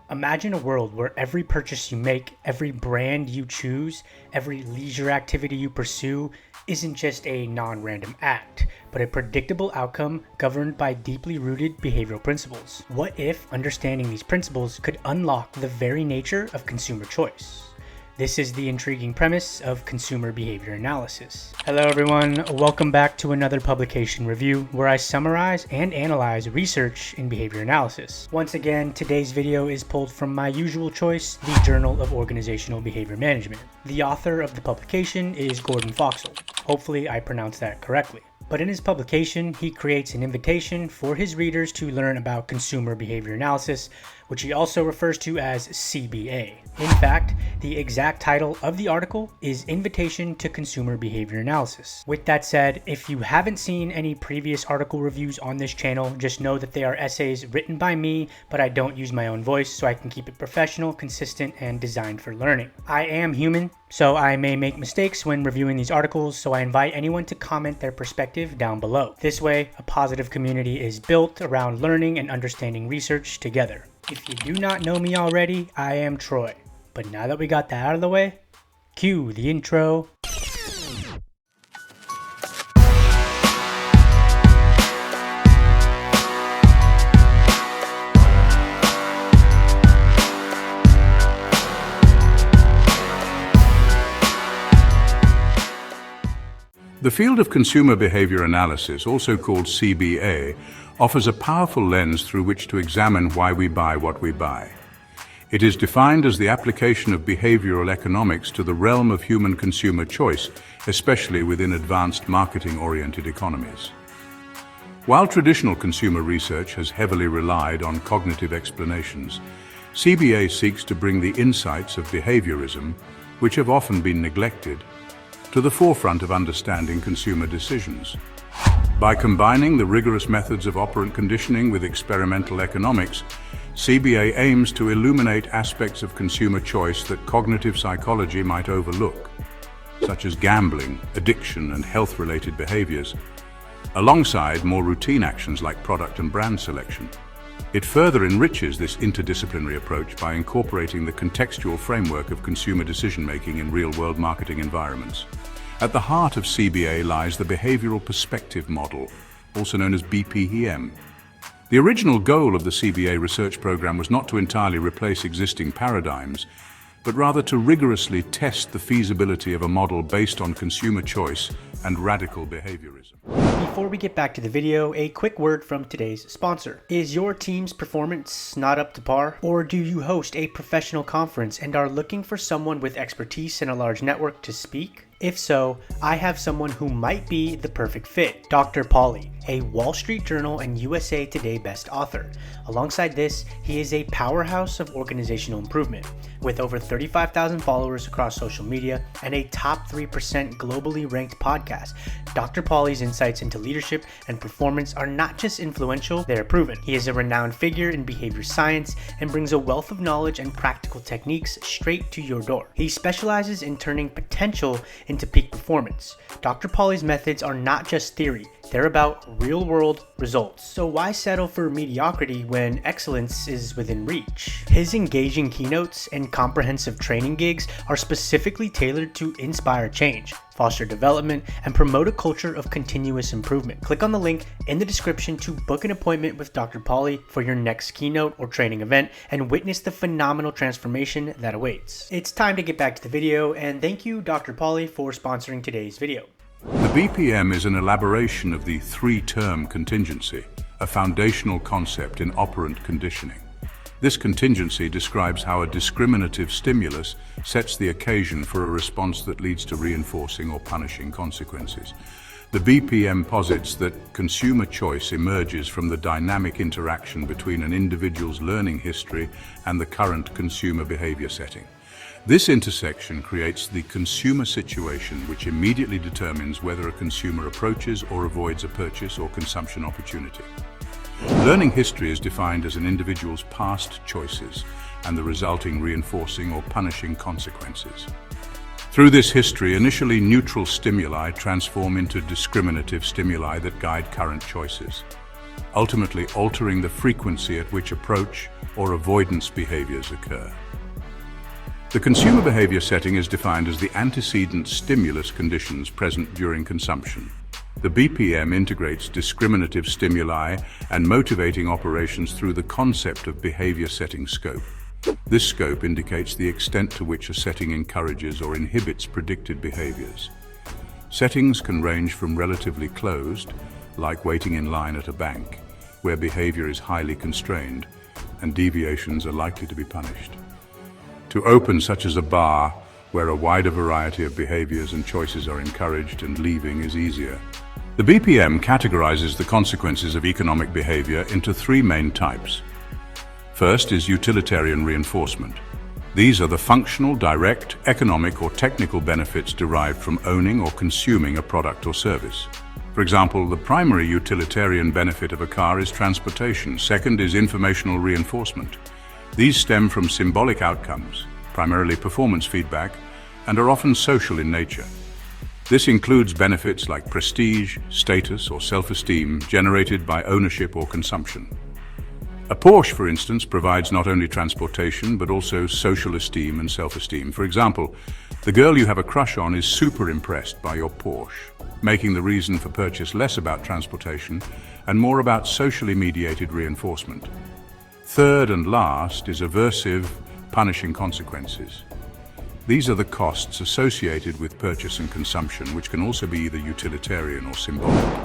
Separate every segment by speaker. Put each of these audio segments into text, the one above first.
Speaker 1: Imagine a world where every purchase you make, every brand you choose, every leisure activity you pursue isn't just a non-random act, but a predictable outcome governed by deeply rooted behavioral principles. What if understanding these principles could unlock the very nature of consumer choice? This is the intriguing premise of consumer behavior analysis. Hello everyone, welcome back to another publication review where I summarize and analyze research in behavior analysis. Once again, today's video is pulled from my usual choice, the Journal of Organizational Behavior Management. The author of the publication is Gordon Foxall. Hopefully I pronounced that correctly. But in his publication, he creates an invitation for his readers to learn about consumer behavior analysis, which he also refers to as CBA. In fact, the exact title of the article is Invitation to Consumer Behavior Analysis. With that said, if you haven't seen any previous article reviews on this channel, just know that they are essays written by me, but I don't use my own voice, so I can keep it professional, consistent, and designed for learning. I am human, so I may make mistakes when reviewing these articles, so I invite anyone to comment their perspective down below. This way, a positive community is built around learning and understanding research together. If you do not know me already, I am Troy. But now that we got that out of the way, cue the intro.
Speaker 2: The field of consumer behavior analysis, also called CBA, offers a powerful lens through which to examine why we buy what we buy. It is defined as the application of behavioral economics to the realm of human consumer choice, especially within advanced marketing-oriented economies. While traditional consumer research has heavily relied on cognitive explanations, CBA seeks to bring the insights of behaviorism, which have often been neglected, to the forefront of understanding consumer decisions. By combining the rigorous methods of operant conditioning with experimental economics, CBA aims to illuminate aspects of consumer choice that cognitive psychology might overlook, such as gambling, addiction, and health-related behaviors, alongside more routine actions like product and brand selection. It further enriches this interdisciplinary approach by incorporating the contextual framework of consumer decision-making in real-world marketing environments. At the heart of CBA lies the behavioral perspective model, also known as BPM. The original goal of the CBA research program was not to entirely replace existing paradigms, but rather to rigorously test the feasibility of a model based on consumer choice and radical behaviorism.
Speaker 1: Before we get back to the video, a quick word from today's sponsor. Is your team's performance not up to par? Or do you host a professional conference and are looking for someone with expertise and a large network to speak? If so, I have someone who might be the perfect fit, Dr. Pauly, a Wall Street Journal and USA Today best author. Alongside this, he is a powerhouse of organizational improvement, with over 35,000 followers across social media and a top 3% globally ranked podcast. Dr. Pauly's insights into leadership and performance are not just influential, they are proven. He is a renowned figure in behavior science and brings a wealth of knowledge and practical techniques straight to your door. He specializes in turning potential into peak performance. Dr. Pauly's methods are not just theory, they're about real-world results. So why settle for mediocrity when excellence is within reach? His engaging keynotes and comprehensive training gigs are specifically tailored to inspire change, foster development, and promote a culture of continuous improvement. Click on the link in the description to book an appointment with Dr. Pauly for your next keynote or training event and witness the phenomenal transformation that awaits. It's time to get back to the video, and thank you, Dr. Pauly, for sponsoring today's video.
Speaker 2: The BPM is an elaboration of the three-term contingency, a foundational concept in operant conditioning. This contingency describes how a discriminative stimulus sets the occasion for a response that leads to reinforcing or punishing consequences. The BPM posits that consumer choice emerges from the dynamic interaction between an individual's learning history and the current consumer behavior setting. This intersection creates the consumer situation, which immediately determines whether a consumer approaches or avoids a purchase or consumption opportunity. Learning history is defined as an individual's past choices and the resulting reinforcing or punishing consequences. Through this history, initially neutral stimuli transform into discriminative stimuli that guide current choices. ultimately altering the frequency at which approach or avoidance behaviors occur. The consumer behavior setting is defined as the antecedent stimulus conditions present during consumption. The BPM integrates discriminative stimuli and motivating operations through the concept of behavior setting scope. This scope indicates the extent to which a setting encourages or inhibits predicted behaviors. Settings can range from relatively closed, like waiting in line at a bank, where behavior is highly constrained and deviations are likely to be punished, to open, such as a bar, where a wider variety of behaviors and choices are encouraged and leaving is easier. The BPM categorizes the consequences of economic behavior into three main types. First is utilitarian reinforcement. These are the functional, direct, economic or technical benefits derived from owning or consuming a product or service. For example, the primary utilitarian benefit of a car is transportation. Second is informational reinforcement. These stem from symbolic outcomes, primarily performance feedback, and are often social in nature. This includes benefits like prestige, status, or self-esteem generated by ownership or consumption. A Porsche, for instance, provides not only transportation, but also social esteem and self-esteem. For example, the girl you have a crush on is super impressed by your Porsche, making the reason for purchase less about transportation and more about socially mediated reinforcement. Third and last is aversive, punishing consequences. These are the costs associated with purchase and consumption, which can also be either utilitarian or symbolic.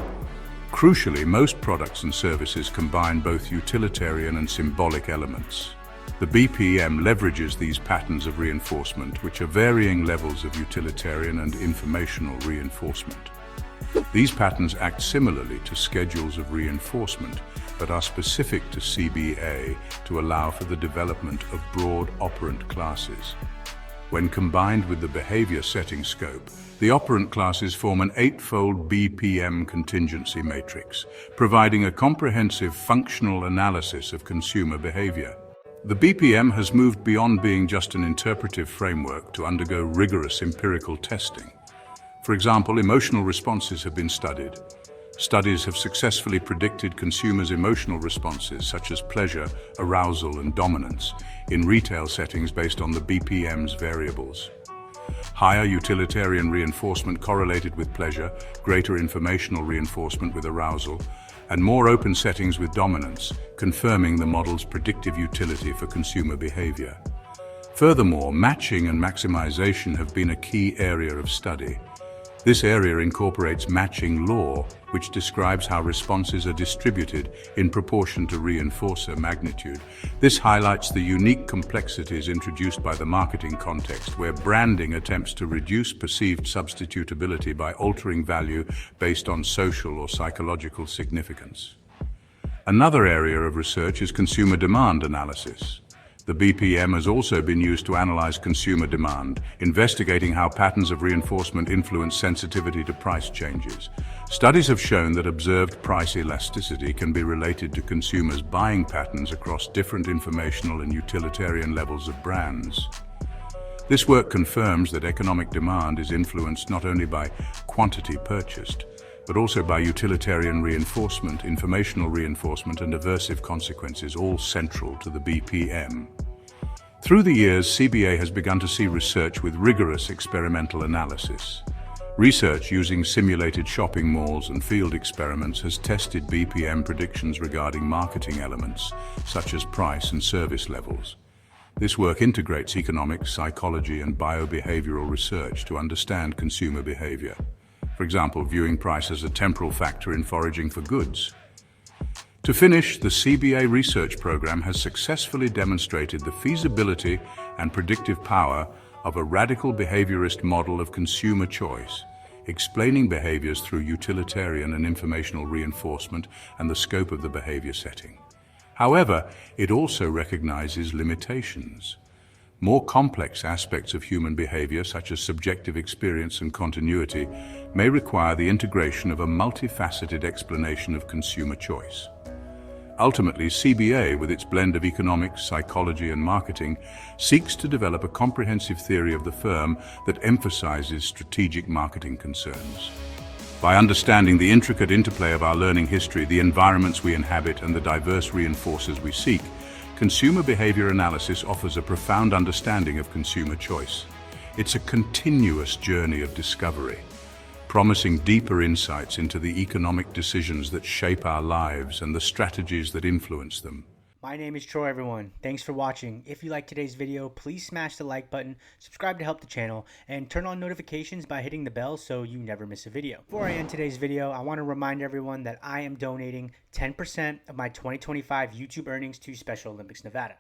Speaker 2: Crucially, most products and services combine both utilitarian and symbolic elements. The BPM leverages these patterns of reinforcement, which are varying levels of utilitarian and informational reinforcement. These patterns act similarly to schedules of reinforcement, but are specific to CBA to allow for the development of broad operant classes. When combined with the behavior setting scope, the operant classes form an 8-fold BPM contingency matrix, providing a comprehensive functional analysis of consumer behavior. The BPM has moved beyond being just an interpretive framework to undergo rigorous empirical testing. For example, emotional responses have been studied. Studies have successfully predicted consumers' emotional responses such as pleasure, arousal, and dominance in retail settings based on the BPM's variables. Higher utilitarian reinforcement correlated with pleasure, greater informational reinforcement with arousal, and more open settings with dominance, confirming the model's predictive utility for consumer behavior. Furthermore, matching and maximization have been a key area of study. This area incorporates matching law, which describes how responses are distributed in proportion to reinforcer magnitude. This highlights the unique complexities introduced by the marketing context, where branding attempts to reduce perceived substitutability by altering value based on social or psychological significance. Another area of research is consumer demand analysis. The BPM has also been used to analyze consumer demand, investigating how patterns of reinforcement influence sensitivity to price changes. Studies have shown that observed price elasticity can be related to consumers' buying patterns across different informational and utilitarian levels of brands. This work confirms that economic demand is influenced not only by quantity purchased, but also by utilitarian reinforcement, informational reinforcement, and aversive consequences, all central to the BPM. Through the years, CBA has begun to see research with rigorous experimental analysis. Research using simulated shopping malls and field experiments has tested BPM predictions regarding marketing elements, such as price and service levels. This work integrates economics, psychology, and biobehavioral research to understand consumer behavior. For example, viewing price as a temporal factor in foraging for goods. To finish, the CBA research program has successfully demonstrated the feasibility and predictive power of a radical behaviorist model of consumer choice, explaining behaviors through utilitarian and informational reinforcement and the scope of the behavior setting. However, it also recognizes limitations. More complex aspects of human behavior, such as subjective experience and continuity, may require the integration of a multifaceted explanation of consumer choice. Ultimately, CBA, with its blend of economics, psychology, and marketing, seeks to develop a comprehensive theory of the firm that emphasizes strategic marketing concerns. By understanding the intricate interplay of our learning history, the environments we inhabit, and the diverse reinforcers we seek, consumer behavior analysis offers a profound understanding of consumer choice. It's a continuous journey of discovery, promising deeper insights into the economic decisions that shape our lives and the strategies that influence them.
Speaker 1: My name is Troy, everyone. Thanks for watching. If you liked today's video, please smash the like button, subscribe to help the channel, and turn on notifications by hitting the bell so you never miss a video. Before I end today's video, I want to remind everyone that I am donating 10% of my 2025 YouTube earnings to Special Olympics Nevada.